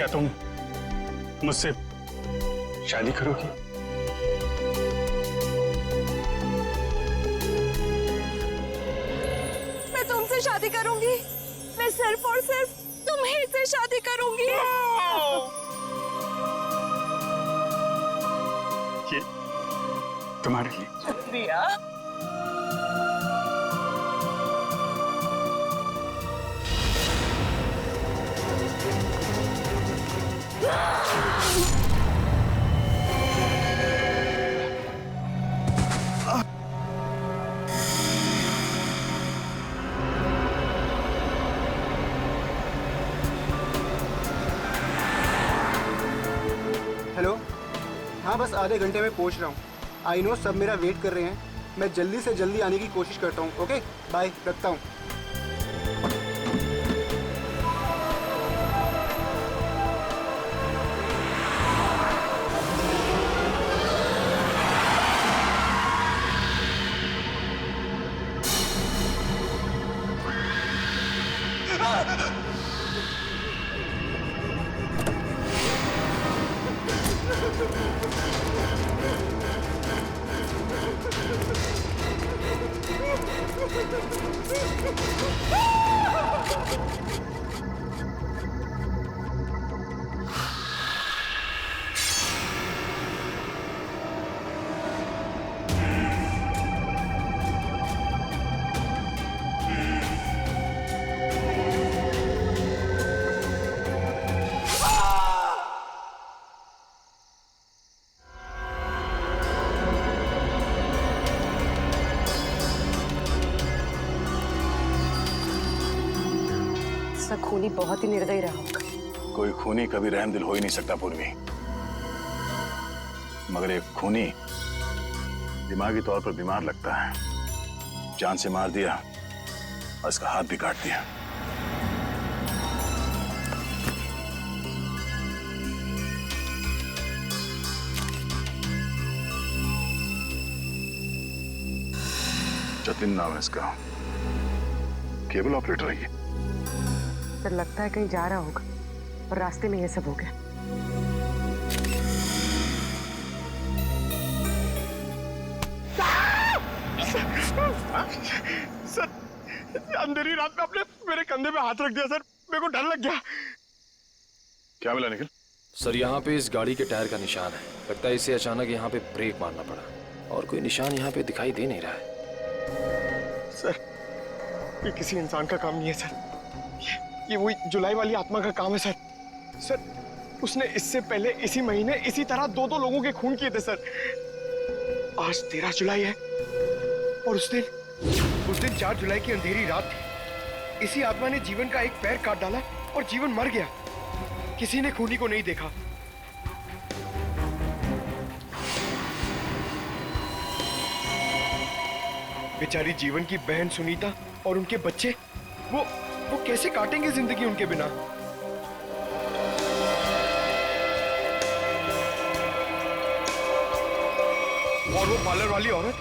क्या तुम मुझसे शादी करोगी? मैं तुमसे शादी करूंगी। मैं सिर्फ और सिर्फ तुम्हीं से शादी करूंगी। ये तुम्हारे लिए। रिया, हेलो। हाँ, बस आधे घंटे में पहुंच रहा हूँ। आई नो सब मेरा वेट कर रहे हैं। मैं जल्दी से जल्दी आने की कोशिश करता हूँ। ओके बाय, रखता हूँ। खूनी बहुत ही निर्दयी रहा होगा। कोई खूनी कभी रहमदिल हो ही नहीं सकता पूर्वी, मगर एक खूनी दिमागी तौर पर बीमार लगता है। जान से मार दिया और इसका हाथ भी काट दिया। जतिन नाम है इसका, केबल ऑपरेटर है ये। सर लगता है कहीं जा रहा होगा और रास्ते में ये सब हो गया। सर, अंधेरी रात में आपने मेरे कंधे पे हाथ रख दिया सर, मेरे को डर लग गया। क्या मिला निखिल? सर यहाँ पे इस गाड़ी के टायर का निशान है। लगता है इसे अचानक यहाँ पे ब्रेक मारना पड़ा और कोई निशान यहाँ पे दिखाई दे नहीं रहा है। सर ये किसी इंसान का काम नहीं है सर, ये वही जुलाई वाली आत्मा का काम है सर। सर उसने इससे पहले इसी महीने इसी तरह दो लोगों के खून किए थे सर। आज 13 जुलाई है और उस दिन 4 जुलाई की अंधेरी रात थी। इसी आत्मा ने जीवन का एक पैर काट डाला और जीवन मर गया। किसी ने खूनी को नहीं देखा। बेचारी जीवन की बहन सुनीता और उनके बच्चे, वो कैसे काटेंगे जिंदगी उनके बिना। और वो पार्लर वाली औरत,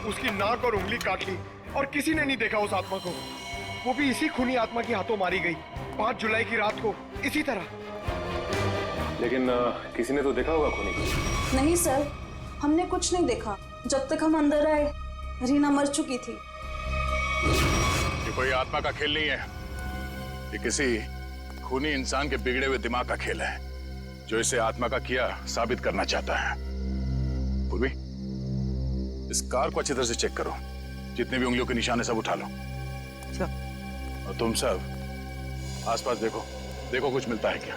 उसकी नाक और उंगली काट ली और किसी ने नहीं देखा उस आत्मा को। वो भी इसी खूनी आत्मा के हाथों मारी गई 5 जुलाई की रात को इसी तरह। लेकिन किसी ने तो देखा होगा खूनी को। नहीं सर, हमने कुछ नहीं देखा। जब तक हम अंदर आए रीना मर चुकी थी। ये कोई आत्मा का खेल नहीं है, ये किसी खूनी इंसान के बिगड़े हुए दिमाग का खेल है जो इसे आत्मा का किया साबित करना चाहता है। पूर्वी, इस कार को अच्छी तरह से चेक करो। जितने भी उंगलियों के निशान है सब उठा लो। और तुम सब आसपास देखो कुछ मिलता है क्या।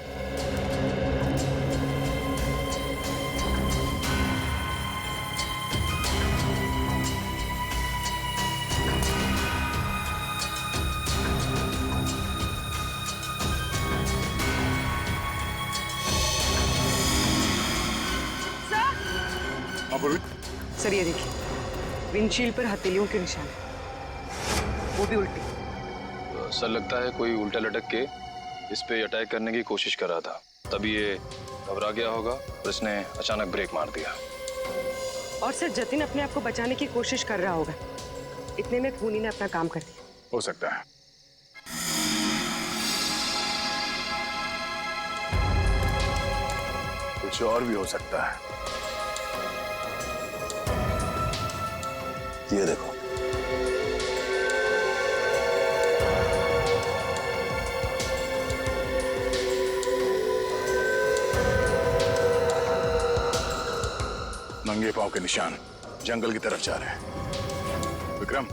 सर ये देखिए, विंडशील्ड पर हथेलियों के निशान है, वो भी उल्टी। सर लगता है कोई उल्टा लटक के इस पे अटैक करने की कोशिश कर रहा था, तभी ये घबरा गया होगा और इसने अचानक ब्रेक मार दिया। और सर जतिन अपने आप को बचाने की कोशिश कर रहा होगा, इतने में खूनी ने अपना काम कर दिया। हो सकता है। कुछ और भी हो सकता है। ये देखो, नंगे पांव के निशान जंगल की तरफ जा रहे हैं। विक्रम,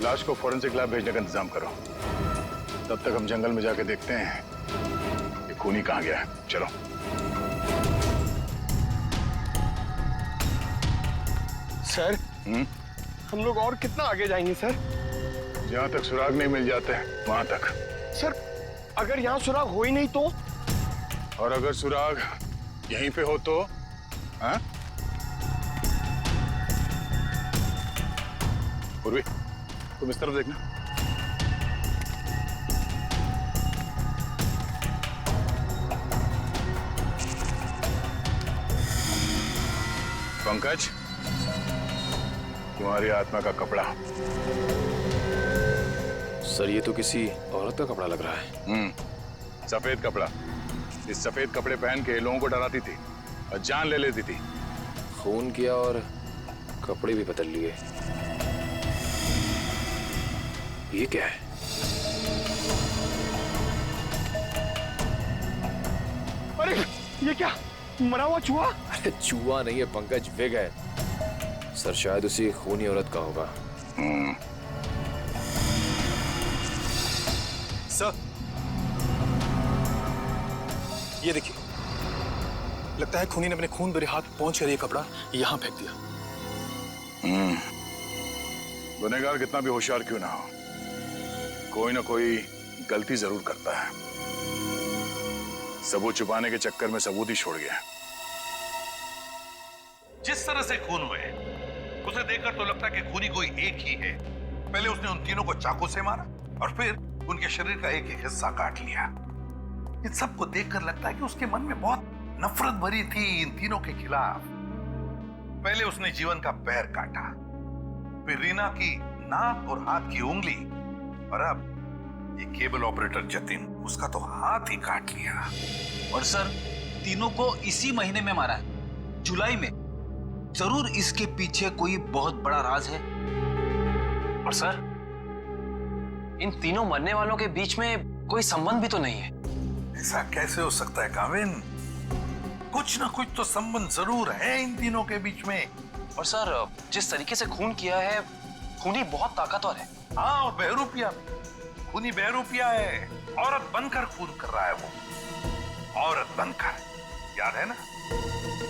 लाश को फॉरेंसिक लैब भेजने का इंतजाम करो। तब तक हम जंगल में जाके देखते हैं ये खूनी कहाँ गया है। चलो। सर, हम लोग और कितना आगे जाएंगे सर? जहां तक सुराग नहीं मिल जाते वहां तक। सर, अगर यहाँ सुराग हो ही नहीं तो? और अगर सुराग यहीं पे हो तो? हाँ? पूर्वी, तुम इस तरफ देखना। पंकज, तुम्हारी आत्मा का कपड़ा। सर, ये तो किसी औरत का कपड़ा लग रहा है। सफेद कपड़ा। इस सफेद कपड़े पहन के लोगों को डराती थी और जान ले लेती थी। खून किया और कपड़े भी बदल लिए। ये क्या है? अरे ये क्या, मरा हुआ चूहा? अरे चूहा नहीं है पंकज, विग है। सर, शायद उसी खूनी औरत का होगा। सर, ये देखिए, लगता है खूनी ने अपने खून भरे हाथ पहुंच कर ये कपड़ा यहां फेंक दिया। गुनहगार कितना भी होशियार क्यों ना हो, कोई ना कोई गलती जरूर करता है। सबूत छुपाने के चक्कर में सबूत ही छोड़ गया। जिस तरह से खून हुए उसे देखकर तो लगता है कि खूनी कोई एक ही है। पहले उसने उन तीनों को चाकू से मारा और फिर उनके शरीर का एक एक हिस्सा काट लिया। इन सबको देखकर लगता है कि उसके मन में बहुत नफरत भरी थी इन तीनों के खिलाफ। पहले उसने जीवन का पैर काटा, फिर रीना की नाक और हाथ की उंगली, और अब ये केबल ऑपरेटर जतिन, उसका तो हाथ ही काट लिया। और सर, तीनों को इसी महीने में मारा है, जुलाई में। जरूर इसके पीछे कोई बहुत बड़ा राज है। और सर, इन तीनों मरने वालों के बीच में कोई संबंध भी तो नहीं है। ऐसा कैसे हो सकता है काविन? कुछ ना कुछ तो संबंध जरूर है इन तीनों के बीच में। और सर, जिस तरीके से खून किया है, खूनी बहुत ताकतवर है। हाँ, और बहरूपिया भी। खूनी बहरूपिया है, औरत बनकर खून कर रहा है वो। औरत बनकर, याद है ना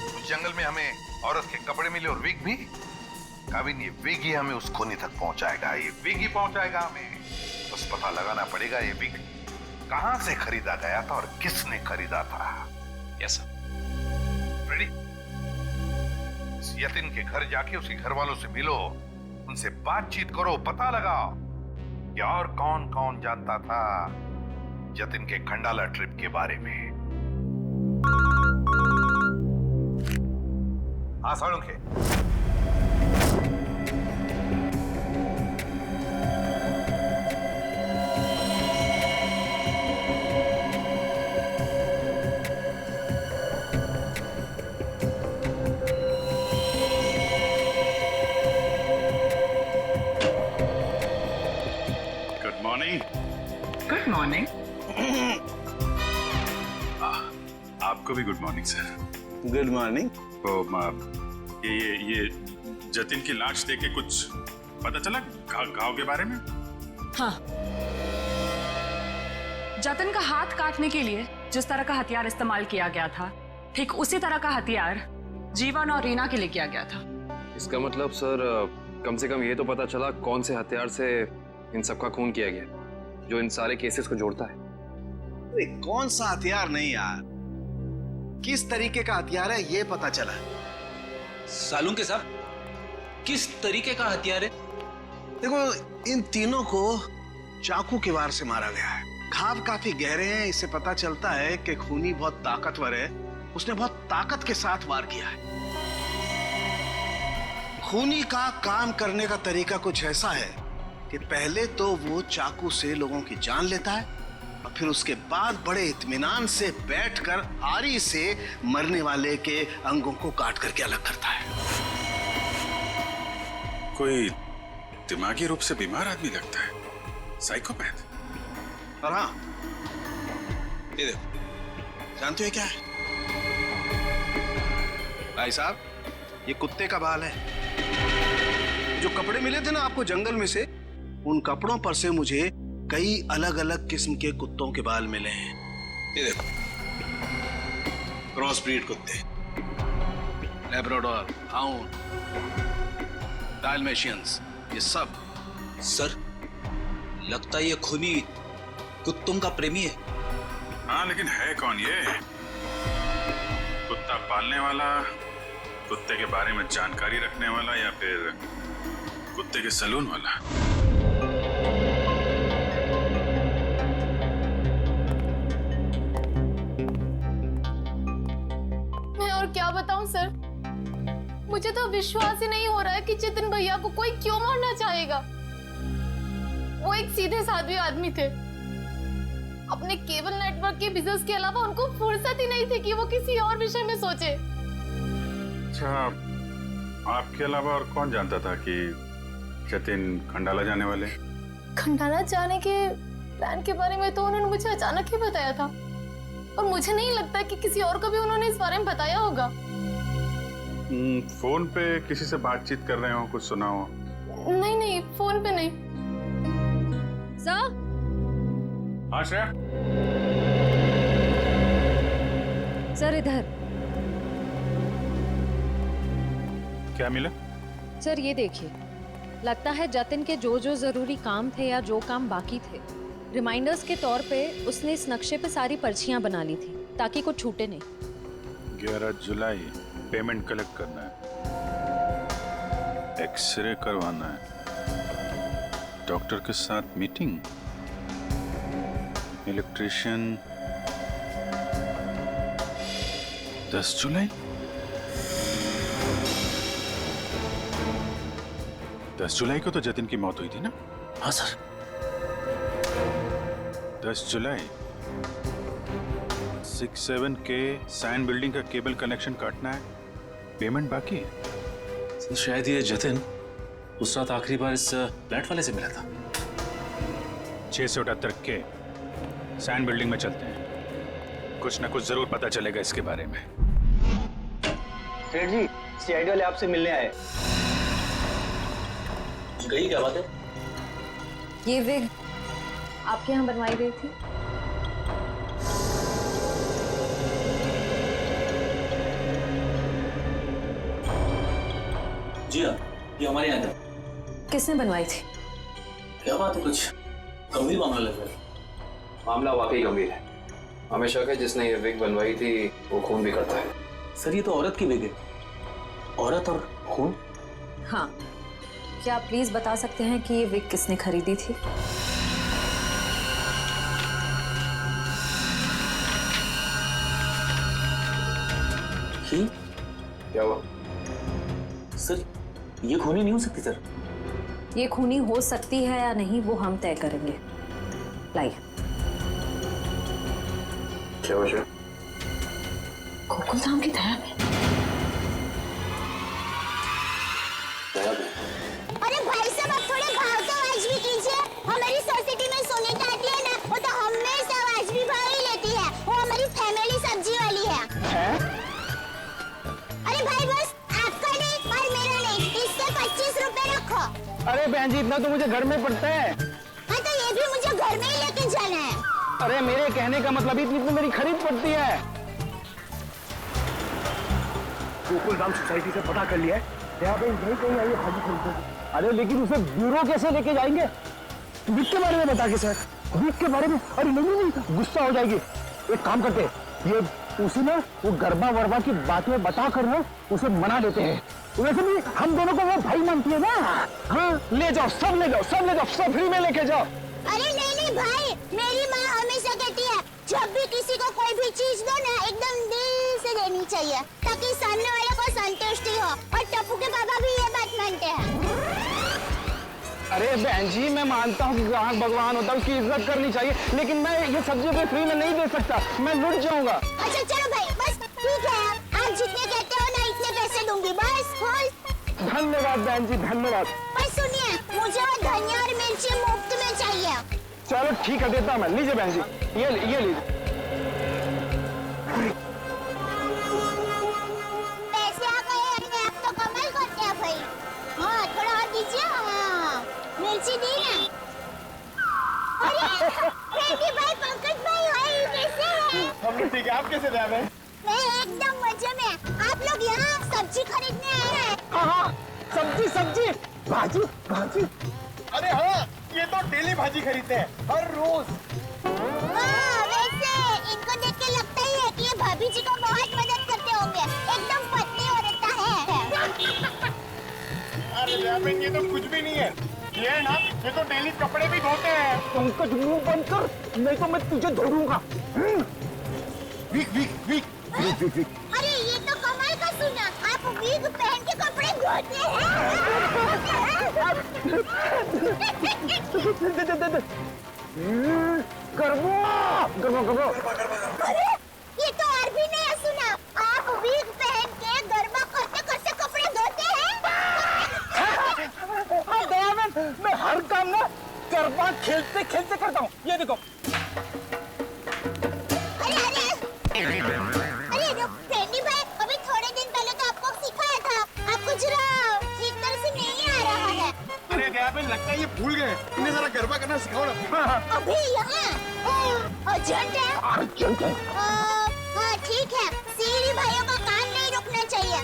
उस जंगल में हमें औरत के कपड़े मिले और विग भी। काविन, ये विग ही हमें उस खूनी तक पहुंचाएगा। ये विग ही पहुंचाएगा हमें। बस पता लगाना पड़ेगा ये विग कहां से खरीदा गया था और किसने खरीदा था। Yes sir. रेडी? यतिन के घर जाके उसके घर वालों से मिलो, उनसे बातचीत करो, पता लगाओ कि और कौन कौन जानता था जतिन के खंडाला ट्रिप के बारे में। हाँ Salunkhe, good morning. Good morning. आपको भी good morning sir. Good morning. तो ये जतिन की लाश देख के कुछ पता चला घाव के बारे में? हाँ, जतिन का हाथ काटने के लिए जिस तरह का हथियार इस्तेमाल किया गया था, ठीक उसी तरह का हथियार जीवन और रीना के लिए किया गया था। इसका मतलब सर, कम से कम ये तो पता चला कौन से हथियार से इन सबका खून किया गया, जो इन सारे केसेस को जोड़ता है। अरे कौन सा हथियार नहीं यार, किस तरीके का हथियार है ये पता चला। सालुंखे साहब, किस तरीके का हथियार है? देखो, इन तीनों को चाकू के वार से मारा गया है। घाव काफी गहरे हैं, इससे पता चलता है कि खूनी बहुत ताकतवर है। उसने बहुत ताकत के साथ वार किया है। खूनी का काम करने का तरीका कुछ ऐसा है कि पहले तो वो चाकू से लोगों की जान लेता है और फिर उसके बाद बड़े इत्मीनान से बैठकर आरी से मरने वाले के अंगों को काट करके अलग करता है। कोई दिमागी रूप से बीमार आदमी लगता है, साइकोपैथ। और हाँ, ये देखो, जानते हो क्या है भाई साहब? ये कुत्ते का बाल है। जो कपड़े मिले थे ना आपको जंगल में से, उन कपड़ों पर से मुझे कई अलग अलग किस्म के कुत्तों के बाल मिले हैं। ये देखो, क्रॉस ब्रीड कुत्ते, लैब्राडोर, हाउंड, डाल्मेशियंस, ये सब। सर, लगता है ये खूनी कुत्तों का प्रेमी है। हाँ, लेकिन है कौन ये? कुत्ता पालने वाला, कुत्ते के बारे में जानकारी रखने वाला, या फिर कुत्ते के सलून वाला? मैं और क्या बताऊं सर, मुझे तो विश्वास ही नहीं हो रहा है कि जितिन भैया को कोई क्यों मारना चाहेगा। वो एक सीधे साधे आदमी थे। अपने केबल नेटवर्क के बिजनेस के अलावा उनको फुर्सत ही नहीं थी कि वो किसी और विषय में सोचे। अच्छा, आपके अलावा और कौन जानता था कि जतिन खंडाला जाने वाले? खंडाला जाने के प्लान के बारे में तो उन्होंने मुझे अचानक ही बताया था, और मुझे नहीं लगता कि किसी और को भी उन्होंने इस बारे में बताया होगा। फोन पे किसी से बातचीत कर रहे हो, कुछ सुना हो? नहीं नहीं, फोन पे नहीं। सर, हाँ श्रेया, सर इधर। क्या मिला? सर ये देखिए, लगता है जतिन के जो जो जरूरी काम थे या जो काम बाकी थे, रिमाइंडर्स के तौर पे उसने इस नक्शे पे सारी पर्चियां बना ली थी ताकि कुछ छूटे नहीं। 11 जुलाई पेमेंट कलेक्ट करना है, एक्सरे करवाना है, डॉक्टर के साथ मीटिंग, इलेक्ट्रिशियन 10 जुलाई। 10 जुलाई को तो जतिन की मौत हुई थी ना? हाँ सर। 10 जुलाई 67 के सैन बिल्डिंग का केबल कनेक्शन काटना है, पेमेंट बाकी है। सर, शायद ये जतिन उस रात आखिरी बार इस फ्लैट वाले से मिला था। 678 के सैन बिल्डिंग में चलते हैं, कुछ ना कुछ जरूर पता चलेगा इसके बारे में। सेठ जी, सीआईडी वाले आपसे मिलने आए। गई क्या बात है? ये विग आपके यहाँ बनवाई गई थी? जी हाँ, ये हमारे यहाँ था। किसने बनवाई थी? क्या बात है, कुछ गंभीर मामला लग रहा है। मामला वाकई गंभीर है। हमें शक है जिसने ये विग बनवाई थी वो खून भी करता है। सर, ये तो औरत की विग है। औरत और खून? हाँ, क्या आप प्लीज बता सकते हैं कि ये विग किसने खरीदी थी? क्या हुआ? सर, ये खूनी नहीं हो सकती सर। ये खूनी हो सकती है या नहीं वो हम तय करेंगे। लाइए। क्या वजह? गोकुल धाम की दया में। अरे भाई साहब, आप थोड़े भाव तो वाजबी कीजिए। हमारी सोसाइटी में सोनीता आती है ना, वो तो हमेशा वाजबी भाव ही लेती है। वो हमारी फैमिली सब्जी वाली है। अरे भाई, बस आपका नहीं और मेरा नहीं, इससे 25 रुपए रखो। अरे बहन जी, इतना तो मुझे घर में पड़ता है। हाँ, तो ये भी मुझे घर में ही लेके जाना है। अरे मेरे कहने का मतलब इतनी तो मेरी खरीद पड़ती है। गोकुल धाम सोसाइटी से पता कर लिया है, यहाँ पे नहीं कहीं आई है भाजी खरीदने। अरे लेकिन उसे ब्यूरो कैसे लेके जाएंगे? विक के बारे में बता के सर, विक के बारे में। अरे नहीं, गुस्सा हो जाएगी। एक काम करते हैं, ये उसे ना वो गरबा वरबा की बातें बता कर ना उसे मना देते हैं। वैसे भी हम दोनों को वो भाई मानती है ना। हाँ, ले जाओ, सब ले जाओ, सब ले जाओ, सब फ्री में लेके जाओ। अरे नहीं भाई, मेरी माँ हमेशा कहती है जब भी किसी को कोई भी चीज दो ना, एकदम दिल से देनी चाहिए ताकि सामने वाले को संतुष्टि हो। और टप्पू के पापा भी ये बात मानते हैं। अरे बहन जी, मैं मानता हूँ कि ग्राहक भगवान होता है, उसकी इज्जत करनी चाहिए, लेकिन मैं ये सब्जी कोई फ्री में नहीं दे सकता, मैं लुट जाऊंगा। अच्छा चलो भाई, बस ठीक है, आप जितने कहते हो ना इतने पैसे दूंगी, बस खुश। धन्यवाद बहन जी, धन्यवाद। पर सुनिए, मुझे वो धनिया और मिर्ची मुफ्त में चाहिए। चलो ठीक है, देता हूँ मैं। लीजिए बहन जी, ये लीजिए। पैसे आ गए अपने आप, तो कमाल करते हैं भाई। हाँ थोड़ा और दीजिए। हाँ मिर्ची दी ना। अरे फ्रेंडी भाई, पंकज भाई, हाय कैसे हैं? हम लोग ठीक है, आप कैसे रह रहे हैं? मैं एकदम मजे में। आप लोग यहाँ सब्जी खरीदने आए हैं? हाँ, सब्जी, भाजी। अरे हाँ, ये तो डेली भाजी खरीदते हैं, हर रोज। वैसे इनको देख के लगता ही है कि ये भाभी जी को बहुत मदद करते होंगे, एकदम पत्नी औरत है। अरे यामिन, ये तो कुछ भी नहीं है, ये है ना, ये तो डेली कपड़े भी धोते हैं। पंकज मुंह बंद कर, नहीं तो मैं तुझे धोऊंगा। वीक। अरे ये तो कमाल का सुना, आप वीग पहन के कपड़े धोते हैं। गरबा। अरे ये तो और भी नया सुना, आप वीग पहन के गरबा करते करते कपड़े धोते हैं। मैं हर काम ना गरबा खेलते करता हूँ, ये देखो। अरे फ्रेंडी भाई, अभी थोड़े दिन पहले तो आपको सिखाया था, आपको जरा ठीक तरह से नहीं आ रहा है। अरे यामिन, लगता है ये भूल गए, इन्हें जरा गरबा करना सिखाओ ना। अभी यहाँ अर्जेंट है। हाँ ठीक है, सीरी भाइयों का काम नहीं रुकना चाहिए।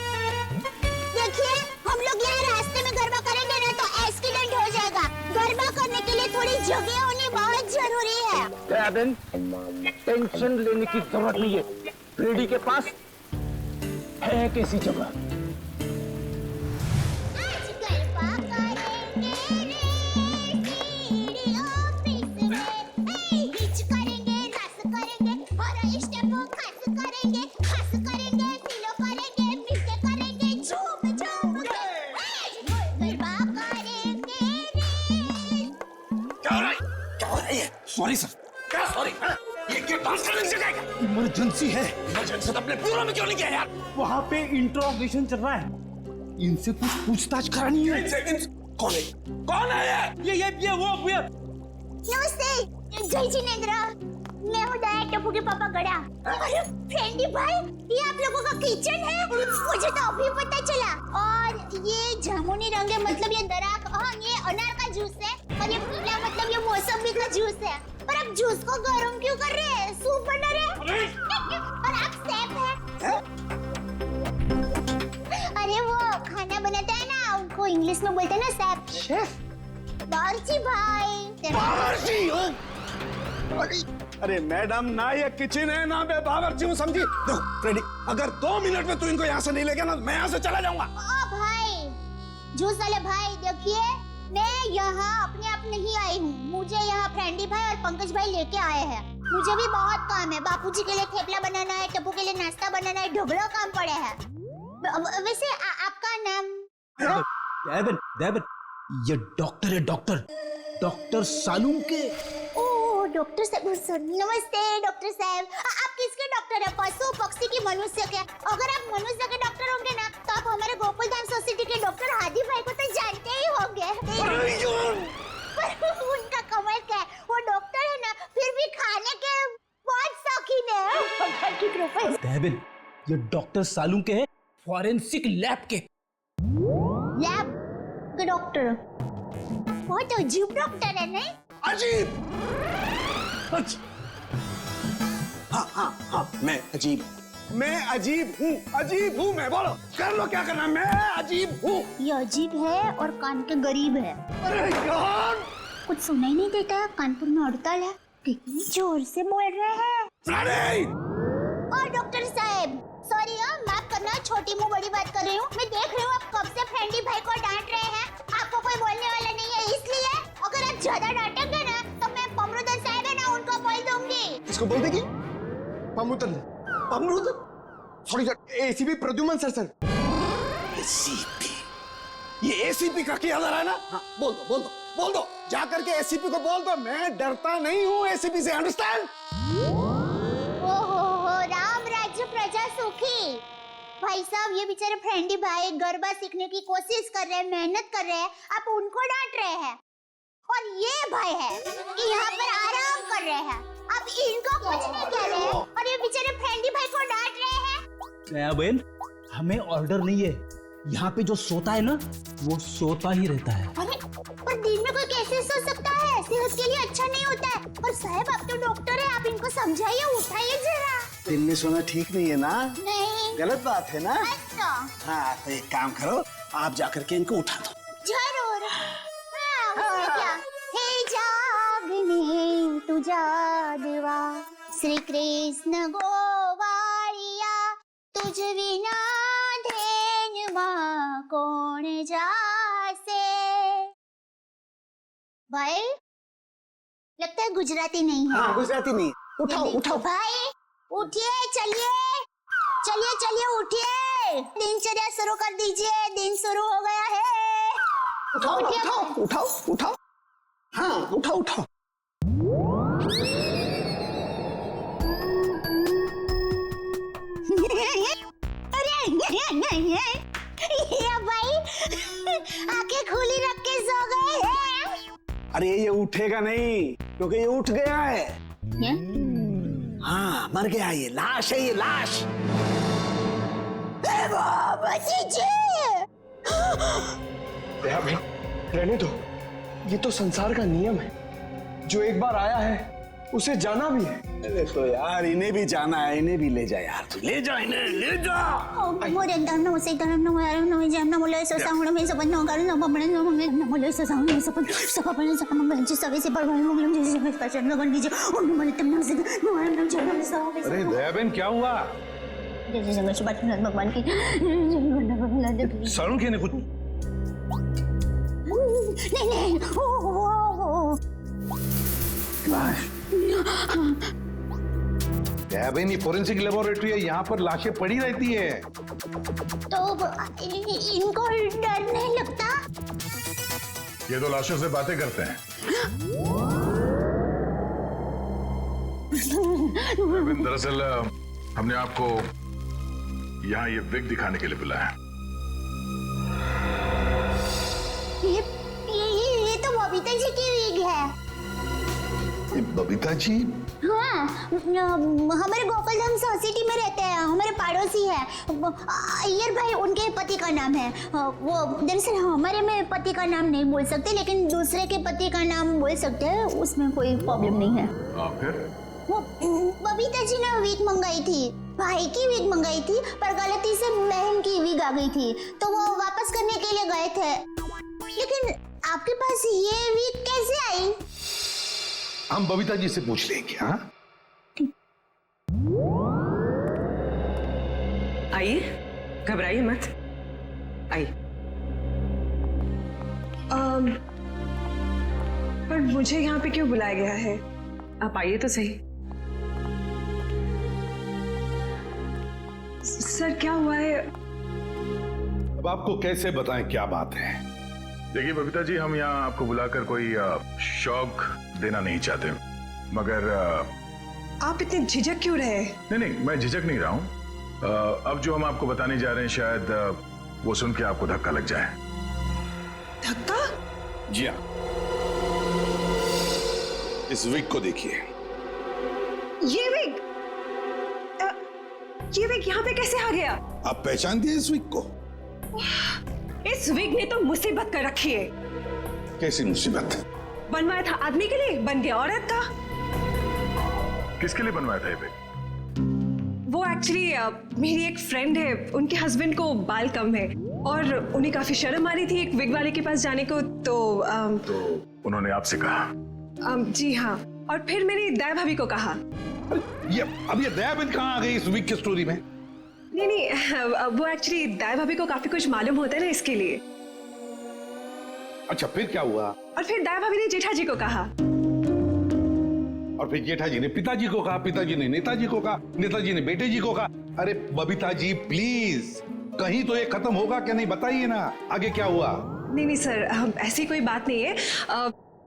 देखिए, हम लोग यहाँ रास्ते में गरबा करेंगे ना तो एक्सीडेंट हो जाएगा। गरबा करने के लिए थोड़ी जगह होनी बहुत जरूरी है। कैबिन, टेंशन लेने की जरूरत नहीं है, फ्रेडी के पास है कैसी जगह। Sorry sir. क्या सॉरी? ये क्या बात करने की जगह है? इमरजेंसी है। इमरजेंसी तो अपने ब्यूरो में क्यों नहीं किया यार? वहाँ पे इंट्रोगेशन चल रहा है, इनसे कुछ पूछताछ करानी है। कौन है? कौन है ये? वो नमस्ते, जय जिनेंद्र। मैं हूँ दया टप्पू के पापा गड़ा। अरे फ्रेंडी भाई, ये आप लोगों का किचन है? मुझे तो अभी पता चला। और ये जामुनी रंग है, मतलब ये दराक। हाँ, ये अनार का जूस है, और ये पीला मतलब ये मौसमी का जूस है। पर आप जूस को गर्म क्यों कर रहे हैं? सूप बना रहे हैं? और आप शेफ हैं? अरे वो खाना बनाता है ना, उनको इंग्लिश में बोलते हैं ना शेफ। बावर्ची भाई। बावर्ची हो? अरे मैडम, ना ये किचन है ना मैं बावर्ची हूँ, समझी? देखो फ्रेडी, अगर 2 मिनट में तू इनको यहाँ से नहीं ले गया ना, मैं यहाँ से चला जाऊंगा। ओ भाई, जूस वाले भाई, देखिए मैं यहाँ अपने आप नहीं आई हूँ, मुझे यहाँ फ्रेंडी भाई और पंकज भाई लेके आए हैं। मुझे भी बहुत काम है, बापूजी के लिए थेपला बनाना है, टप्पू के लिए नाश्ता बनाना है, ढोकला काम पड़े हैं। वैसे आपका नाम? देवन, ये डॉक्टर है, डॉक्टर सालूम के। ओह डॉक्टर साहब, नमस्ते डॉक्टर साहब। आप किसके डॉक्टर हैं? पशु, पक्षी की, मनुष्य के? अगर आप मनुष्य के डॉक्टर होंगे ना, तो आप हमारे गोकुलधाम सोसाइटी के डॉक्टर हादी भाई को तो जानते ही होंगे। उनका कमाल क्या है, वो डॉक्टर है ना, फिर भी खाने के बहुत शौकीन है। भगवान की कृपा है। देवन, ये डॉक्टर सालूम के है, फॉरेंसिक लैब के। लैब के डॉक्टर? बहुत अजीब डॉक्टर है नहीं? अजीब? हाँ, मैं अजीब हूँ, मैं बोलो, कर लो क्या करना, मैं अजीब हूँ। ये अजीब है और कान के गरीब है। अरे यार, कुछ सुनाई नहीं देता, कानपुर में हड़ताल है, कितनी जोर से बोल रहे हैं। और डॉक्टर साहब, सॉरी माफ करना, छोटी मुंह बड़ी बात कर रही हूँ। मैं देख रही हूँ आप कब से फ्रेंडी भाई को डांट रहे हैं, आपको कोई बोलने वाला नहीं है, इसलिए अगर आप ज्यादा डांटेंगे ना तो मैं पमरुदन साहब है ना, उनको बोल दूंगी। किसको बोल देगी? पमरुदन? Sorry sir, ACP Pradyuman sir. ACP? ये एसीपी का क्या है ना? हाँ, बोल दो। बोल दो, जा करके एसीपी को बोल दो, मैं डरता नहीं हूँ एसीपी से, अंडरस्टैंड? ओहो, राम राज्य प्रजा सुखी। भाई साहब, ये बेचारे फ्रेंडी भाई गरबा सीखने की कोशिश कर रहे हैं, मेहनत कर रहे हैं, आप उनको डांट रहे हैं। और ये भाई है कि यहाँ पर आराम कर रहे हैं, आप इनको कुछ नहीं कह रहे हैं और ये बेचारे फ्रेंडी भाई को डांट रहे हैं। जया बहन, हमें ऑर्डर नहीं है, यहाँ पे जो सोता है ना वो सोता ही रहता है। अरे पर दिन में कोई कैसे सो सकता है? सेहत के लिए अच्छा नहीं होता है। और साहब, आप तो डॉक्टर है, आप इनको समझाइए, उठाइए जरा। दिन में सोना ठीक नहीं है ना? नहीं, गलत बात है ना? अच्छा। हाँ, तो एक काम करो, आप जाकर के इनको उठा दो। जरूर। हाँ, उसमें क्या? हे जागने तू जागवा, श्री कृष्ण गोवालिया, तुझ विना धेनुमा कौन जासे। भाई, लगता है गुजराती नहीं है। हाँ, गुजराती नहीं। उठाओ उठाओ भाई, उठिए, चलिए चलिए चलिए, उठिए, दिनचर्या शुरू कर दीजिए, दिन शुरू हो गया है। उठाओ उठाओ उठाओ उठाओ, हाँ उठाओ उठाओ। अरे ये भाई आंखें खुली रख के सो गए हैं। अरे ये उठेगा नहीं, क्योंकि ये उठ गया है। हाँ, मर गया, ये लाश है, ये लाश। बाबा जी, भाई रहने दो, ये तो संसार का नियम है, जो एक बार आया है उसे जाना भी है। अरे तो यार, इन्हें भी जाना है, इन्हें भी ले जा यार, तू ले जा इन्हें, ले जा। मोरे दम न उसे दम न यार न जम न मोले सो साउंड में सब न कर न बमण न मंगे न मोले सो साउंड में सब बने सब मंगल जी सवे से पर मंगल जी से स्पेशल लगन दीजिए उन मन तम न से न जम न सब। अरे दयाबेन, क्या हुआ? जय जय सुबह भगवान की सारू के ने कुछ नहीं ओ दयाबेन, ये फोरेंसिक लेबोरेटरी है, यहाँ पर लाशें पड़ी रहती है। तो इनको डर नहीं लगता? ये तो लाशों से बातें करते हैं। दरअसल हमने आपको यहाँ ये विग दिखाने के लिए बुलाया। ये तो बबीता जी की विग है। ये बबीता जी? हाँ, हमारे गोकुलधाम सोसाइटी में रहते हैं, हमारे पड़ोसी है। अय्यर भाई उनके पति का नाम है। वो दरअसल हमारे में पति का नाम नहीं बोल सकते, लेकिन दूसरे के पति का नाम बोल सकते हैं, उसमें कोई प्रॉब्लम नहीं है। फिर वो बबीता जी ने विग मंगाई थी, भाई की विग मंगाई थी, पर गलती से बहन की विग आ गई थी, तो वो वापस करने के लिए गए थे। लेकिन आपके पास ये विग कैसे आई? हम बबीता जी से पूछ लेंगे। हाँ, आइए, घबराइए मत, आइए। पर मुझे यहाँ पे क्यों बुलाया गया है? आप आइए तो सही। सर, क्या हुआ है? अब आपको कैसे बताएं क्या बात है? देखिए बबीता जी, हम यहाँ आपको बुलाकर कोई शौक देना नहीं चाहते, मगर आप इतने झिझक क्यों रहे? नहीं, मैं झिझक नहीं रहा हूँ। अब जो हम आपको बताने जा रहे हैं, शायद वो सुन के आपको धक्का लग जाए। धक्का? जी हाँ, इस विग को देखिए। ये विग यहाँ पे कैसे आ गया? आप पहचान दिए इस विग को? इस विग ने तो मुसीबत कर रखी है। कैसी मुसीबत? बनवाया था आदमी के लिए, बन गया औरत का। किसके लिए बनवाया था ये विग? वो एक्चुअली मेरी एक फ्रेंड है, उनके हस्बैंड को बाल कम है और उन्हें काफी शर्म आ रही थी एक विग वाले के पास जाने को, तो उन्होंने आपसे कहा? जी हाँ, और फिर मेरी दया भाभी को कहा। अब ये दयाबेन कहाँ आ गई इस विग की स्टोरी में? नहीं, वो एक्चुअली दया भाभी को काफी कुछ मालूम होता है ना, इसके लिए। अच्छा, फिर क्या हुआ? और फिर दया भाभी ने जेठा जी को कहा, और फिर जेठा जी ने पिताजी को कहा, पिताजी ने नेताजी को कहा, नेताजी ने बेटे जी को कहा। अरे बबीता जी प्लीज, कहीं तो ये खत्म होगा क्या नहीं, बताइए ना, आगे क्या हुआ? नहीं सर, ऐसी कोई बात नहीं है।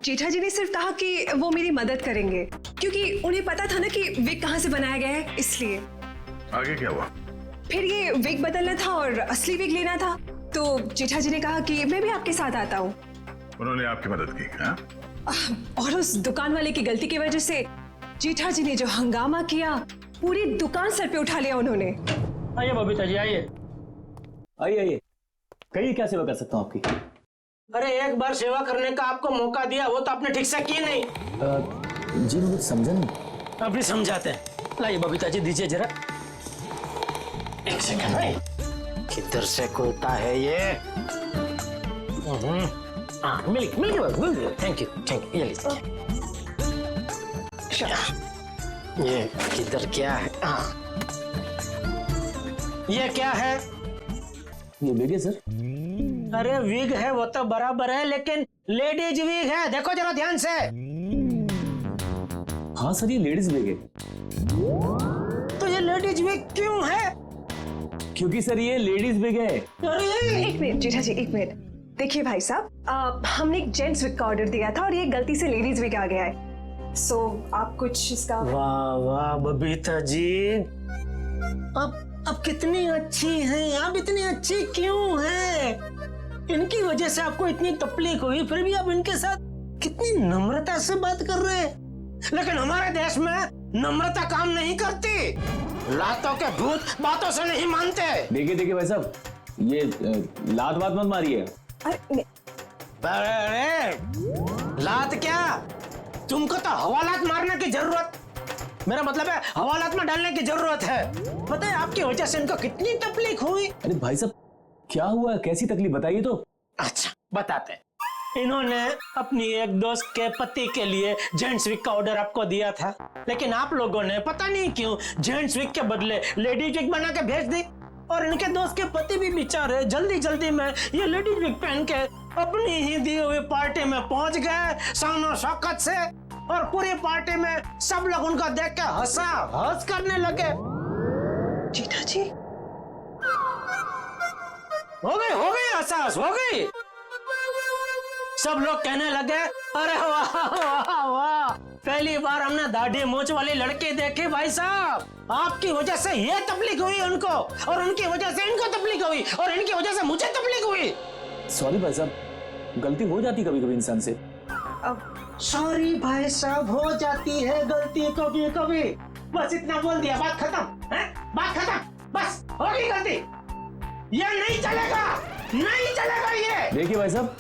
जेठा जी ने सिर्फ कहा कि वो मेरी मदद करेंगे, क्योंकि उन्हें पता था ना कि विग कहाँ से बनाया गया है, इसलिए। आगे क्या हुआ? फिर ये विग बदलना था और असली विग लेना था, तो जेठा जी ने कहा कि मैं भी आपके साथ आता हूँ। उन्होंने आपकी मदद की? हाँ? और उस दुकान वाले की गलती की वजह से जेठा जी ने जो हंगामा किया, पूरी दुकान सर पे उठा लिया उन्होंने। आइए बबीता जी, आइए आइए। कहिए क्या सेवा कर सकता हूँ आपकी? अरे एक बार सेवा करने का आपको मौका दिया, वो तो आपने ठीक से की नहीं। जी मुझे समझा नहीं। अभी समझाते हैं। लाइए बबीता जी, दीजिए जरा। एक सेकंड भाई, किधर से खुलता है ये? मिल गया। Thank you. ये लीजिए। ये किधर क्या है? ये क्या है? ये विग है सर। अरे विग है वो तो बराबर है, लेकिन लेडीज विग है, देखो जरा ध्यान से। हाँ सर, ये लेडीज विग है। तो ये लेडीज विग क्यों है? क्योंकि सर ये लेडीज विग है। एक मिनट जेठा जी, एक मिनट। देखिए भाई साहब, हमने एक जेंट्स विग का ऑर्डर दिया था और ये गलती से लेडीज विग आ गया है, सो आप कुछ इसका। वाह वाह बबीता जी, अब कितनी अच्छी हैं आप, इतनी अच्छी क्यों हैं? इनकी वजह से आपको इतनी तकलीफ हुई, फिर भी आप इनके साथ कितनी नम्रता से बात कर रहे हैं। लेकिन हमारे देश में नम्रता काम नहीं करती, लातों के भूत बातों से नहीं मानते। देखिए भाई साहब, ये लात बात मत मारिए। अरे लात क्या, तुमको तो हवालात मारने की जरूरत, मेरा मतलब है हवालात में डालने की जरूरत है। पता है आपकी वजह से इनको कितनी तकलीफ हुई। अरे भाई साहब क्या हुआ, कैसी तकलीफ बताइए तो। अच्छा बताते हैं। इन्होंने अपनी एक दोस्त के पति के लिए जेंट्स विग का ऑर्डर आपको दिया था, लेकिन आप लोगों ने पता नहीं क्यों जेंट्स विग के बदले लेडीज विग बना के भेज दी, और इनके दोस्त के पति भी बेचारे जल्दी में ये लेडीज विग पहन के अपनी ही दी हुई पार्टी में पहुंच गए शानो शौकत से, और पूरी पार्टी में सब लोग उनको देख के हंस करने लगे। जेठा जी हो गई हंस हो गई। सब लोग कहने लगे अरे वाह वाह वाह, पहली बार हमने दाढ़ी मूंछ वाली लड़की देखी भाई साहब, आपकी वजह से ये तकलीफ हुई उनको, और उनकी वजह से इनको तकलीफ हुई, और इनकी वजह से मुझे तकलीफ हुई। सॉरी भाई साहब, गलती हो जाती कभी कभी इंसान से। सॉरी भाई साहब, हो जाती है गलती कभी कभी, बस इतना बोल दिया, बात खत्म है, बात खत्म, बस हो गई गलती, ये नहीं चलेगा ये। देखिए भाई साहब,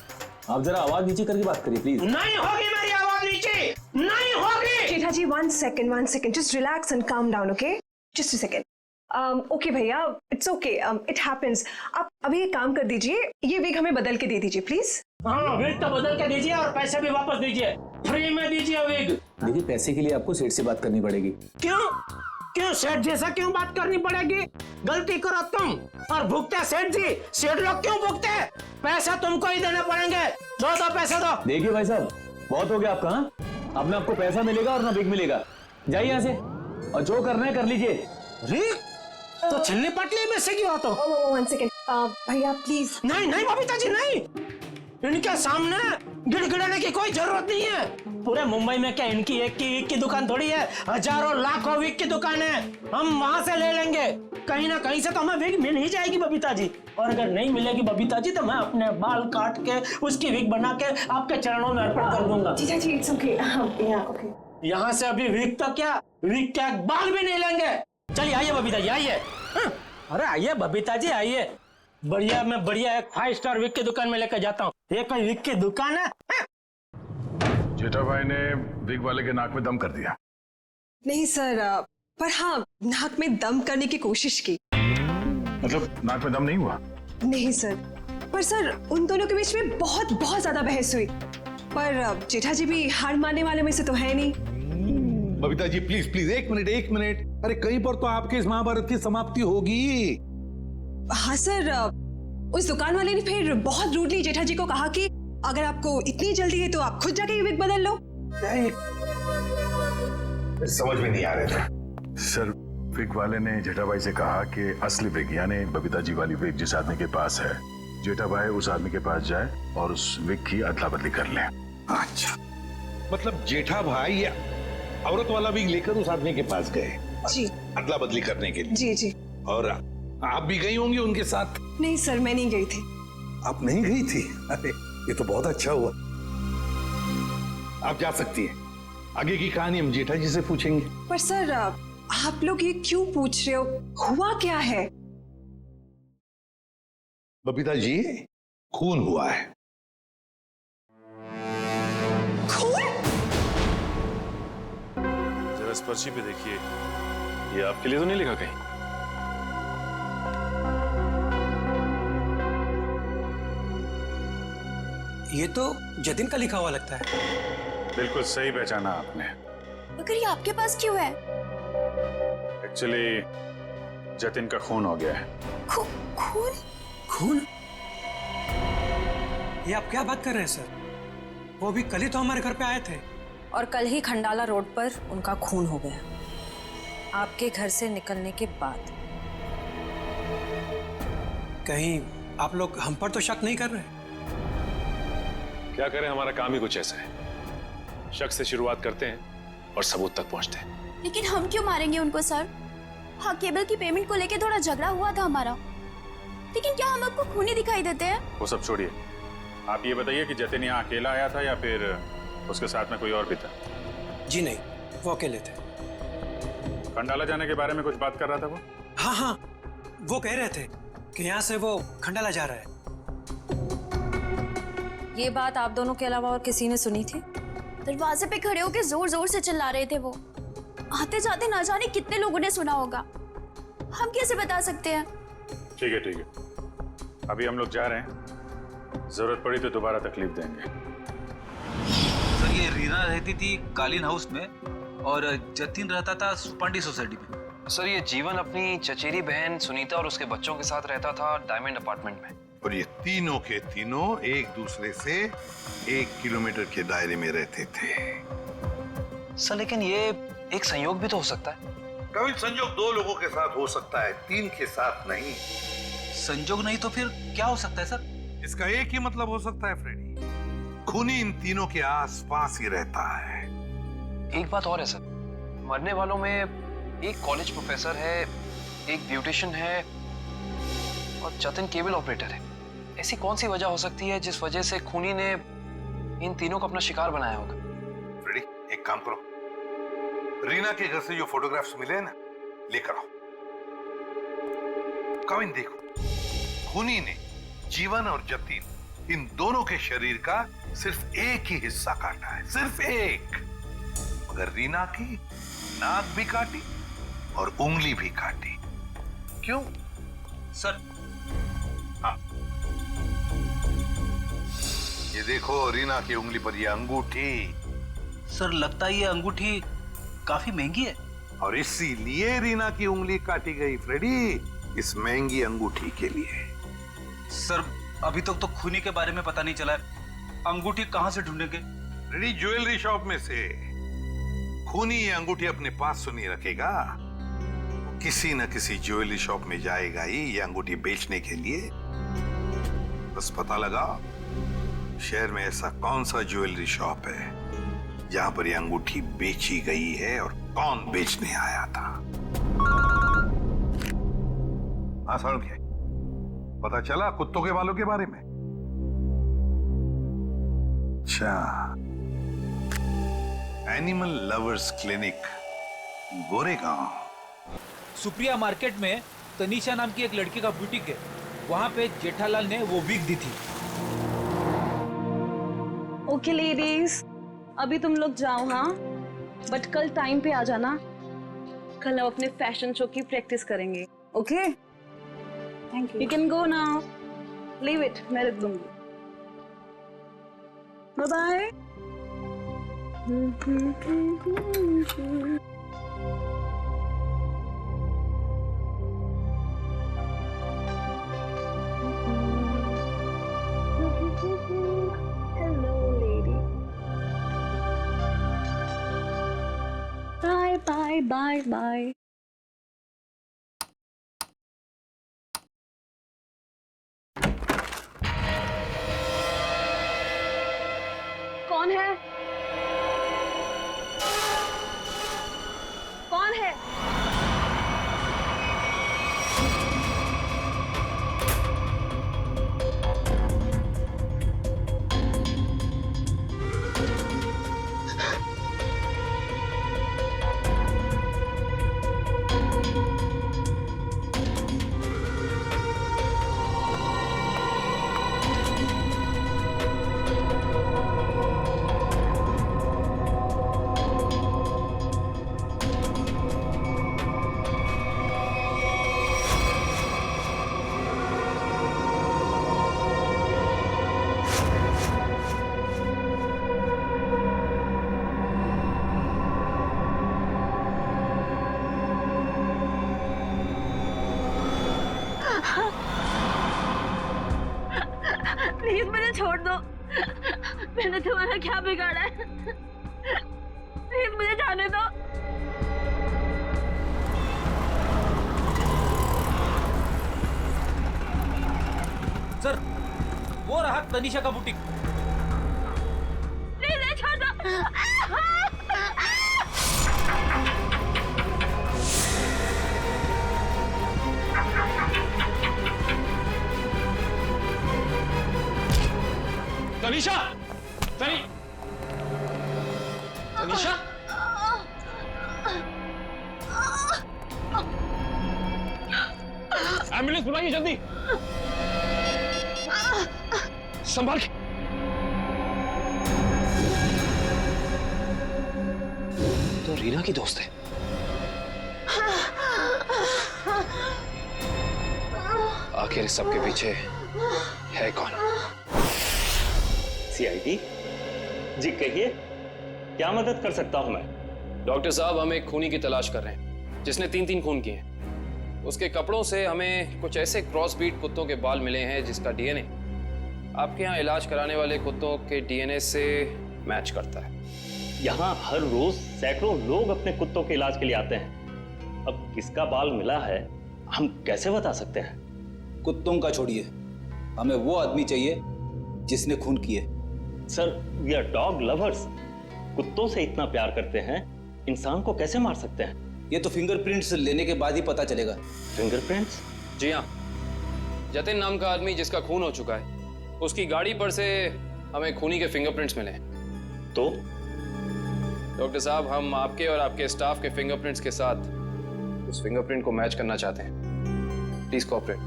आप जरा आवाज नीचे करके बात करिए प्लीज। नहीं होगी मेरी आवाज नीचे, नहीं होगी। जेठा जी one second, just relax and calm down, okay? Just a second. Okay भैया, इट्स ओके, इट हैपेंस। आप अभी एक काम कर दीजिए, ये विग हमें बदल के दे दीजिए प्लीज। हाँ विग तो बदल के दीजिए, और पैसे भी वापस दीजिए, फ्री में दीजिए विग। देखिए पैसे के लिए आपको सेठ से बात करनी पड़ेगी। क्यों सेठ जैसा क्यों बात करनी पड़ेगी? गलती करो तुम और भुगते सेठ जी, सेठ लोग क्यों भुगते? पैसा तुमको ही देने पड़ेंगे, दो पैसे दो। देखिए भाई साहब, बहुत हो गया आपका। अब ना आपको पैसा मिलेगा और ना विग मिलेगा, जाइए यहाँ से, और जो करना है कर लीजिए। तो छिलनी पटली में से क्यों तो? वन सेकेंड भैया प्लीज। नहीं बबीता जी नहीं, इनके सामने गिड़गिड़ाने की कोई जरूरत नहीं है। पूरे मुंबई में क्या इनकी एक की विग की दुकान थोड़ी है, हजारों लाखों विग की दुकान है, हम वहां से ले लेंगे, कहीं ना कहीं से तो हमें विग मिल ही जाएगी बबीता जी। और अगर नहीं मिलेगी बबीता जी तो मैं अपने बाल काट के उसकी विग बना के आपके चरणों में अर्पण कर दूंगा। जीजा जी इट्स ओके, ओके। यहाँ से अभी विग तो क्या, विग क्या बाल भी नहीं लेंगे। चलिए आइए बबीता जी आइए। अरे आइए बबीता जी आइए, बढ़िया एक 5 स्टार विग की दुकान में लेकर जाता हूँ। ये कोई विग की दुकान है? जेठा भाई ने विग वाले के नाक में दम कर दिया। नहीं सर, पर हाँ नाक में दम करने की कोशिश की। मतलब नाक में दम नहीं हुआ? नहीं सर, पर सर उन दोनों के बीच में बहुत ज्यादा बहस हुई, पर जेठा जी भी हार मानने वाले में से तो है नहीं। बबीता जी प्लीज एक मिनट, अरे कहीं पर तो आपके इस महाभारत की समाप्ति होगी। हाँ सर, उस दुकान वाले ने फिर बहुत रूडली जेठा जी को कहा कि अगर आपको इतनी जल्दी है तो आप खुद जाके विग बदल लो। समझ में नहीं आ रहा था सर। विग वाले ने जेठा भाई से कहा कि असली विग यानी बबीता जी वाली विग जिस आदमी के पास है जेठा भाई उस आदमी के पास जाए और उस विग की अदला बदली कर ले। अच्छा, मतलब जेठा भाई या औरत वाला विग लेकर उस आदमी के पास गए जी, अदला बदली करने के लिए। जी जी। और आप भी गई होंगी उनके साथ? नहीं सर, मैं नहीं गई थी। आप नहीं गई थी? अरे ये तो बहुत अच्छा हुआ। आप जा सकती हैं। आगे की कहानी हम जेठा जी से पूछेंगे। पर सर आप लोग ये क्यों पूछ रहे हो? हुआ क्या है? बबीता जी, खून हुआ है। जरा इस पर्ची पे देखिए, ये आपके लिए तो नहीं लिखा कहीं? ये तो जतिन का लिखा हुआ लगता है। बिल्कुल सही पहचाना आपने। मगर ये आपके पास क्यों है? एक्चुअली जतिन का खून हो गया है। खून? खून? ये आप क्या बात कर रहे हैं सर? वो भी कल ही तो हमारे घर पे आए थे। और कल ही खंडाला रोड पर उनका खून हो गया, आपके घर से निकलने के बाद। कहीं आप लोग हम पर तो शक नहीं कर रहे? क्या करें, हमारा काम ही कुछ ऐसा है। शक से शुरुआत करते हैं और सबूत तक पहुंचते हैं। लेकिन हम क्यों मारेंगे उनको सर? हाँ, केबल की पेमेंट को लेके थोड़ा झगड़ा हुआ था हमारा, लेकिन क्या हम आपको खूनी दिखाई देते हैं? वो सब छोड़िए, आप ये बताइए कि जतिन यहाँ अकेला आया था या फिर उसके साथ में कोई और भी था? जी नहीं, वो अकेले थे। खंडाला जाने के बारे में कुछ बात कर रहा था वो? हाँ हाँ, वो कह रहे थे कि यहाँ से वो खंडाला जा रहा है। ये बात आप दोनों के अलावा और किसी ने सुनी थी? दरवाजे पे खड़े होकर जोर जोर से चिल्ला रहे थे वो। आते जाते ना जाने कितने लोगों ने सुना होगा, हम कैसे बता सकते हैं? ठीक है ठीक है, अभी हम लोग जा रहे हैं, जरूरत पड़ी तो दोबारा तकलीफ देंगे। सर, ये रीना रहती थी कालीन हाउस में और जतिन रहता था सुपांडी सोसाइटी में। सर, ये जीवन अपनी चचेरी बहन सुनीता और उसके बच्चों के साथ रहता था डायमंड अपार्टमेंट में। और ये तीनों के तीनों एक दूसरे से 1 किलोमीटर के दायरे में रहते थे। सर, लेकिन ये एक संयोग भी तो हो सकता है। कभी संयोग 2 लोगों के साथ हो सकता है, 3 के साथ नहीं। संयोग नहीं तो फिर क्या हो सकता है सर? इसका एक ही मतलब हो सकता है फ्रेडी, खूनी इन तीनों के आसपास ही रहता है। एक बात और है सर, मरने वालों में एक कॉलेज प्रोफेसर है, एक ब्यूटिशियन है और जतिन केबल ऑपरेटर है। ऐसी कौन सी वजह हो सकती है जिस वजह से खूनी ने इन तीनों को अपना शिकार बनाया होगा? फ्रेडी, एक काम करो, रीना के घर से जो फोटोग्राफ्स मिले हैं ना, लेकर आओ। कविन देखो, खूनी ने जीवन और जतिन इन दोनों के शरीर का सिर्फ एक ही हिस्सा काटा है, सिर्फ एक। मगर रीना की नाक भी काटी और उंगली भी काटी। क्यों सर? हाँ, ये देखो रीना की उंगली पर ये अंगूठी। सर, लगता है ये अंगूठी काफी महंगी है। और इसीलिए रीना की उंगली काटी गई फ्रेडी, इस महंगी अंगूठी के लिए। सर, अभी तक तो खूनी के बारे में पता नहीं चला है, अंगूठी कहां से ढूंढेंगे? फ्रेडी, ज्वेलरी शॉप में से। खूनी ये अंगूठी अपने पास तो नहीं रखेगा, किसी न किसी ज्वेलरी शॉप में जाएगा ही ये अंगूठी बेचने के लिए। बस पता लगा शहर में ऐसा कौन सा ज्वेलरी शॉप है जहां पर ये अंगूठी बेची गई है और कौन बेचने आया था। हाँ, समझ गया। पता चला कुत्तों के बालों के बारे में? अच्छा, animal lovers clinic, Goregaon. Supriya market में तनीषा नाम की एक लड़की का बुटीक है, वहां पे जेठालाल ने वो विग दी थी। ओके लेडीज, अभी तुम लोग जाओ, हाँ, बट कल टाइम पे आ जाना। कल हम अपने फैशन शो की प्रैक्टिस करेंगे। Okay, thank you. You can go now, leave it, मैं रख दूंगी। Bye bye. Bye, bye, bye. Please मुझे छोड़ दो। मैंने तुम्हारा क्या बिगाड़ा है? प्लीज मुझे जाने दो। सर, वो रहा तनीषा का बुटीक। प्लीज छोड़ दो। तनीषा, तनीषा, एम्बुलेंस बुलाइए जल्दी। संभाल के। तो रीना की दोस्त है। आखिर इस सबके पीछे है कौन? सीआईडी जी, कहिए क्या मदद कर सकता हूं मैं? डॉक्टर साहब, हम एक खूनी की तलाश कर रहे हैं जिसने 3 खून किए हैं। उसके कपड़ों से हमें कुछ ऐसे क्रॉस ब्रीड कुत्तों के बाल मिले हैं जिसका डीएनए आपके यहाँ इलाज कराने वाले कुत्तों के डीएनए से मैच करता है। यहाँ हर रोज सैकड़ों लोग अपने कुत्तों के इलाज के लिए आते हैं। अब किसका बाल मिला है हम कैसे बता सकते हैं? कुत्तों का छोड़िए, हमें वो आदमी चाहिए जिसने खून किए। Sir, we are dog lovers. कुत्तों से इतना प्यार करते हैं, इंसान को कैसे मार सकते हैं? ये तो फिंगरप्रिंट्स लेने के बाद ही पता चलेगा। फिंगरप्रिंट्स? जी हाँ, जतिन नाम का आदमी जिसका खून हो चुका है, उसकी गाड़ी पर से हमें खूनी के फिंगरप्रिंट्स मिले हैं। तो डॉक्टर साहब, हम आपके और आपके स्टाफ के फिंगरप्रिंट्स के साथ उस फिंगरप्रिंट को मैच करना चाहते हैं। Please cooperate.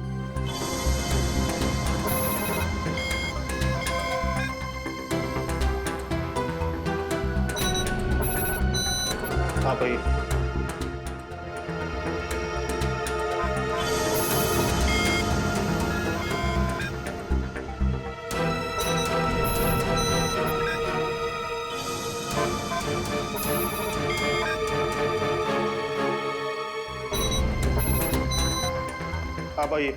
हाँ भाई। हाँ भाई।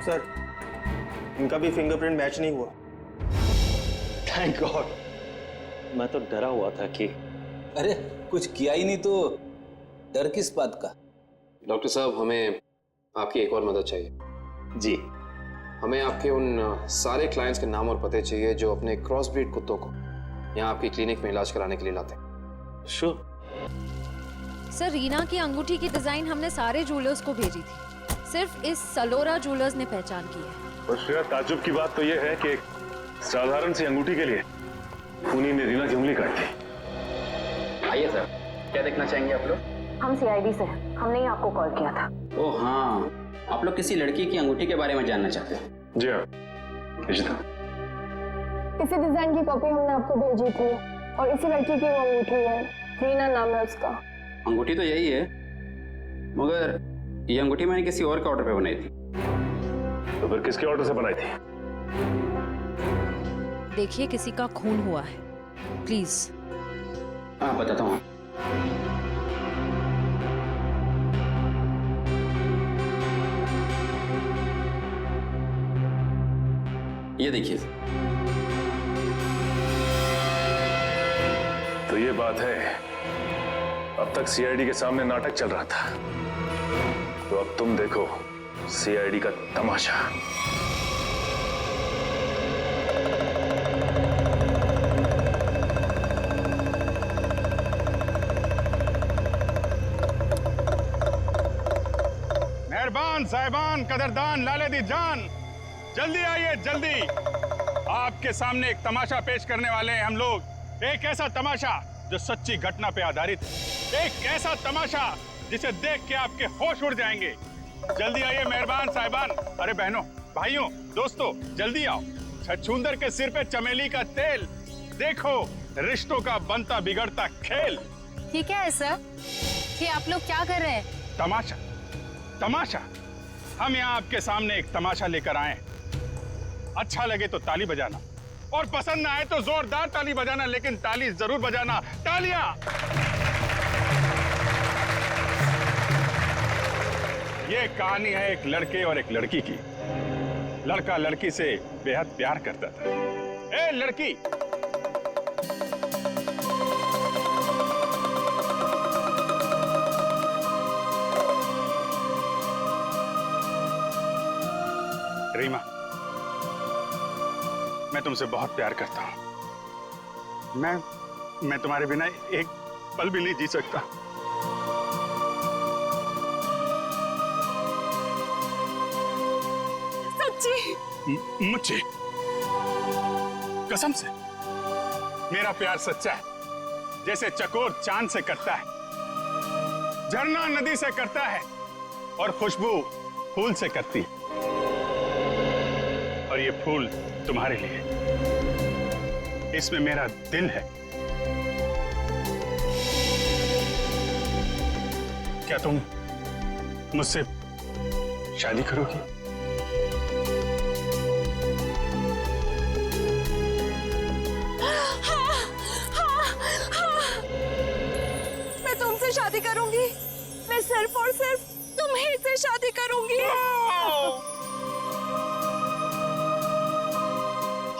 सर, इनका भी फिंगरप्रिंट मैच नहीं हुआ। Thank God. मैं तो डरा हुआ था कि अरे कुछ किया ही नहीं तो डर किस बात का? डॉक्टर साहब, हमें आपकी एक और मदद चाहिए। जी। हमें आपके उन सारे क्लाइंट्स के नाम और पते चाहिए जो अपने क्रॉस ब्रीड कुत्तों को यहाँ आपकी क्लिनिक में इलाज कराने के लिए लाते हैं। श्योर। सर, रीना की अंगूठी की डिजाइन हमने सारे जूलर्स को भेजी थी, सिर्फ इस सलोरा जूलर्स ने पहचान की है। और श्रेया, ताज्जुब की बात तो यह है कि एक साधारण सी अंगूठी के लिए खूनी ने रीना की उंगली काट दी। आइए सर, क्या देखना चाहेंगे आप लोग? हम सीआईडी से हैं, हमने ही आपको कॉल किया था। ओह हाँ, आप लोग किसी लड़की की अंगूठी के बारे में जानना चाहते हैं? जी हाँ, इसी डिजाइन की कॉपी हमने आपको भेजी थी और इसी लड़की की वो अंगूठी है, रीना नाम है उसका। अंगूठी तो यही है, मगर ये अंगूठी मैंने किसी और के ऑर्डर पे बनाई थी। तो फिर किसके ऑर्डर से बनाई थी? देखिए, किसी का खून हुआ है, प्लीज। हाँ, बताता हूँ। ये देखिए। तो ये बात है, अब तक सीआईडी के सामने नाटक चल रहा था, तो अब तुम देखो सीआईडी का तमाशा। मेहरबान साहिबान, कदरदान, लाले दी जान, जल्दी आइए जल्दी। आपके सामने एक तमाशा पेश करने वाले हैं हम लोग। एक ऐसा तमाशा जो सच्ची घटना पे आधारित है, एक ऐसा तमाशा जिसे देख के आपके होश उड़ जाएंगे। जल्दी आइए मेहरबान साहिबान। अरे बहनों, भाइयों, दोस्तों, जल्दी आओ। छछूंदर के सिर पे चमेली का तेल, देखो रिश्तों का बनता बिगड़ता खेल। ये क्या है सर? ये आप लोग क्या कर रहे हैं? तमाशा, तमाशा, हम यहाँ आपके सामने एक तमाशा लेकर आए। अच्छा लगे तो ताली बजाना और पसंद ना आए तो जोरदार ताली बजाना, लेकिन ताली जरूर बजाना। तालियां। ये कहानी है एक लड़के और एक लड़की की। लड़का लड़की से बेहद प्यार करता था। ए लड़की, रीमा, मैं तुमसे बहुत प्यार करता हूं। मैं तुम्हारे बिना एक पल भी नहीं जी सकता। सच्ची? मुझे कसम से मेरा प्यार सच्चा है, जैसे चकोर चांद से करता है, झरना नदी से करता है और खुशबू फूल से करती है। और ये फूल तुम्हारे लिए, इसमें मेरा दिल है। क्या तुम मुझसे शादी करोगी? मैं तुमसे शादी करूंगी। मैं सिर्फ और सिर्फ तुम्हीं से शादी करूंगी।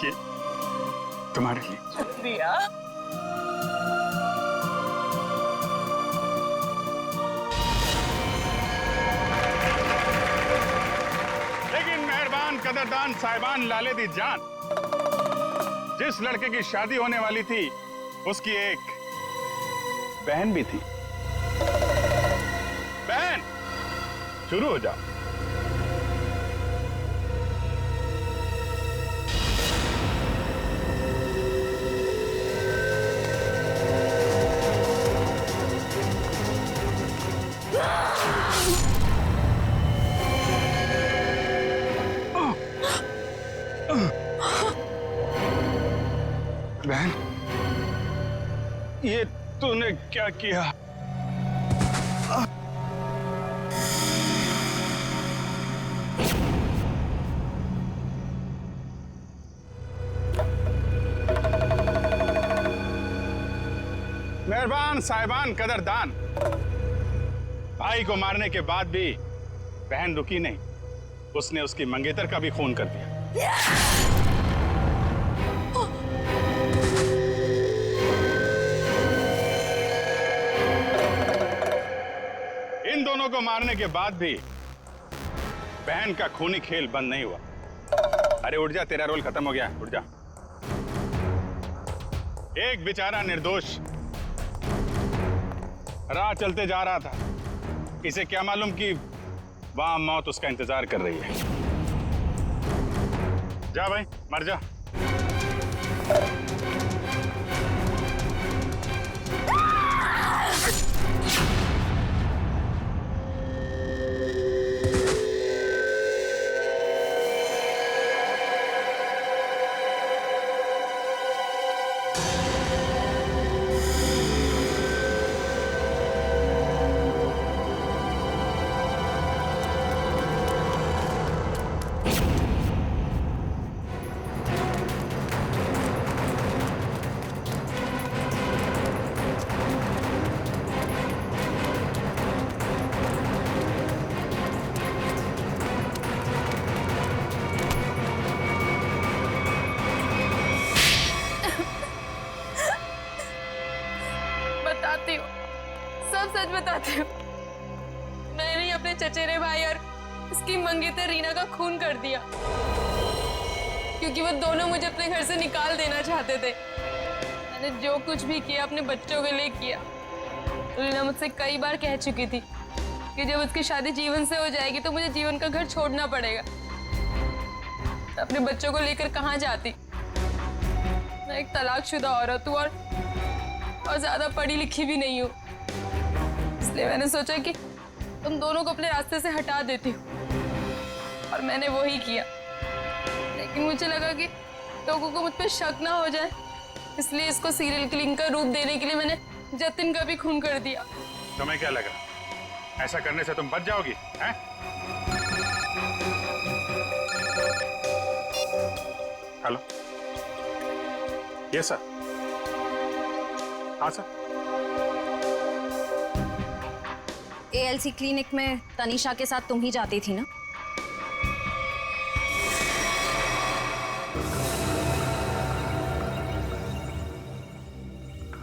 ये तुम्हारे लिए। शुक्रिया। लेकिन मेहरबान कदरदान साहिबान लाले दी जान, जिस लड़के की शादी होने वाली थी उसकी एक बहन भी थी। बहन, शुरू हो जाओ। बहन, ये तूने क्या किया? मेहरबान साहिबान कदरदान, भाई को मारने के बाद भी बहन रुकी नहीं, उसने उसकी मंगेतर का भी खून कर दिया। इन दोनों को मारने के बाद भी बहन का खूनी खेल बंद नहीं हुआ। अरे उठ जा, तेरा रोल खत्म हो गया, उठ जा। एक बेचारा निर्दोष राह चलते जा रहा था, इसे क्या मालूम कि वहां मौत उसका इंतजार कर रही है। जा भाई, मर जा। बताती हूँ, सब सच बताती हूँ। मैंने ही अपने चचेरे भाई और उसकी मंगेतर रीना का खून कर दिया, क्योंकि वो दोनों मुझे अपने घर से निकाल देना चाहते थे। मैंने जो कुछ भी किया अपने बच्चों के लिए किया। रीना मुझसे कई बार कह चुकी थी कि जब उसकी शादी जीवन से हो जाएगी तो मुझे जीवन का घर छोड़ना पड़ेगा। अपने बच्चों को लेकर कहाँ जाती? मैं एक तलाकशुदा औरत हूँ और ज्यादा पढ़ी लिखी भी नहीं हूँ, इसलिए मैंने सोचा कि तुम दोनों को अपने रास्ते से हटा देती हूँ, और मैंने वो ही किया। लेकिन मुझे लगा कि लोगों को मुझ पर शक ना हो जाए, इसलिए इसको सीरियल किलिंग का रूप देने के लिए मैंने जतिन का भी खून कर दिया। तुम्हें क्या लगा ऐसा करने से तुम बच जाओगी, हैं? Hello, yes sir. हाँ सर। एएलसी क्लिनिक में तनीषा के साथ तुम ही जाती थी ना?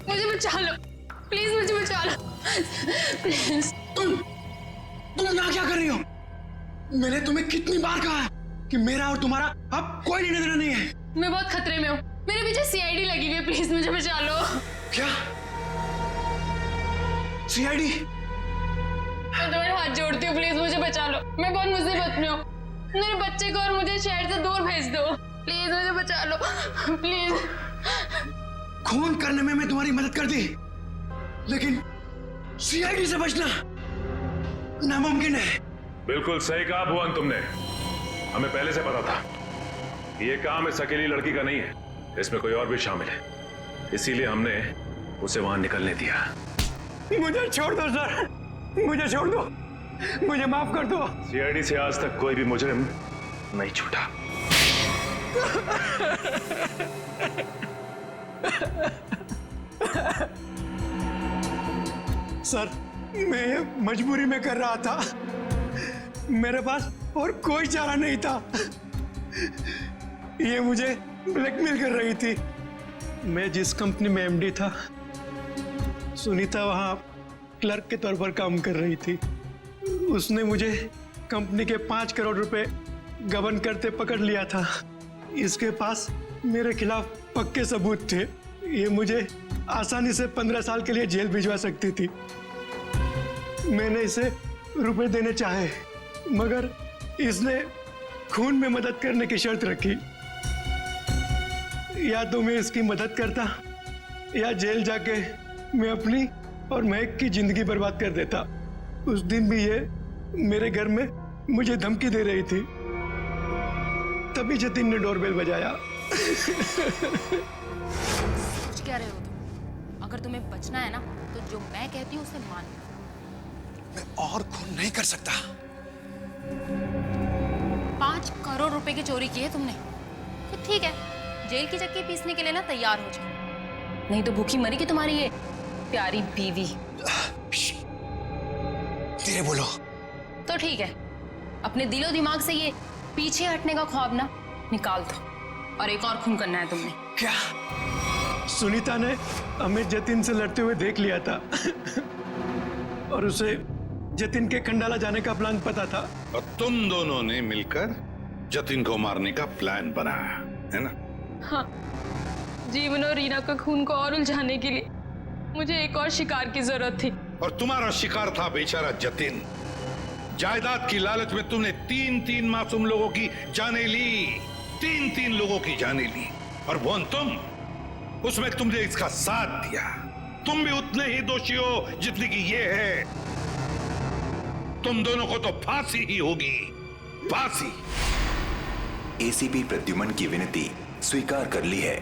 मुझे बचा लो प्लीज, मुझे बचा लो प्लीज। तुम यहाँ क्या कर रही हो? मैंने तुम्हें कितनी बार कहा है कि मेरा और तुम्हारा अब कोई लेना देना नहीं है। मैं बहुत खतरे में हूँ, मेरे पीछे सीआईडी लगी हुई है, प्लीज मुझे बचा लो। क्या सीआईडी? मैं तुम्हारे हाथ जोड़ती हूँ, प्लीज मुझे बचा लो। मैं बहुत मुसीबत में हूँ, मेरे बच्चे को और मुझे शहर से दूर भेज दो, प्लीज मुझे बचा लो प्लीज। खून करने में मैं तुम्हारी मदद कर दी, लेकिन सीआईडी से बचना नामुमकिन है। बिल्कुल सही कहा भुवन तुमने। हमें पहले से पता था ये काम इस अकेली लड़की का नहीं है, इसमें कोई और भी शामिल है, इसीलिए हमने उसे वहां निकलने दिया। मुझे छोड़ दो सर, मुझे छोड़ दो, मुझे माफ कर दो। सीआईडी से आज तक कोई भी मुजरिम नहीं छूटा। सर, मैं ये मजबूरी में कर रहा था, मेरे पास और कोई चारा नहीं था। ये मुझे ब्लैकमेल कर रही थी। मैं जिस कंपनी में एमडी था, सुनीता वहां क्लर्क के तौर पर काम कर रही थी। उसने मुझे कंपनी के 5 करोड़ रुपए गबन करते पकड़ लिया था। इसके पास मेरे खिलाफ पक्के सबूत थे। ये मुझे आसानी से 15 साल के लिए जेल भिजवा सकती थी। मैंने इसे रुपए देने चाहे, मगर इसने खून में मदद करने की शर्त रखी। या तो मैं इसकी मदद करता या जेल जाके मैं अपनी और महक की जिंदगी बर्बाद कर देता। उस दिन भी ये मेरे घर में मुझे धमकी दे रही थी। तभी जतिन ने डोरबेल बजाया। सोच क्या रहे हो तुम? अगर तुम्हें बचना है ना तो जो मैं कहती हूँ उसे मान लो। मैं और खून नहीं कर सकता। 5 करोड़ रुपए की चोरी की है तुमने, तो ठीक है, जेल की चक्की पीसने के लिए ना तैयार हो जाओ, नहीं तो भूखी मरेगी तुम्हारी ये प्यारी बीवी। धीरे बोलो। तो ठीक है, अपने दिलो दिमाग से ये पीछे हटने का ख्वाब ना निकाल दो, और एक और खून करना है तुमने। क्या? सुनीता ने हमें जतिन से लड़ते हुए देख लिया था और उसे जतिन के खंडाला जाने का प्लान पता था। और तुम दोनों ने मिलकर जतिन को मारने का प्लान बनाया है ना? हाँ, जीवन और रीना का खून को और उलझाने के लिए मुझे एक और शिकार की जरूरत थी। और तुम्हारा शिकार था बेचारा जतिन। जायदाद की लालच में तुमने 3 मासूम लोगों की जानें ली, 3 लोगों की जानें ली, और वो तुम, उसमें तुमने इसका साथ दिया। तुम भी उतने ही दोषी हो जितनी की ये है। तुम दोनों को तो फांसी ही होगी, फांसी। एसीपी प्रद्युमन की विनती स्वीकार कर ली है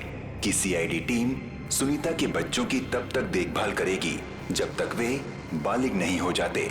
कि सीआईडी टीम सुनीता के बच्चों की तब तक देखभाल करेगी जब तक वे बालिग नहीं हो जाते।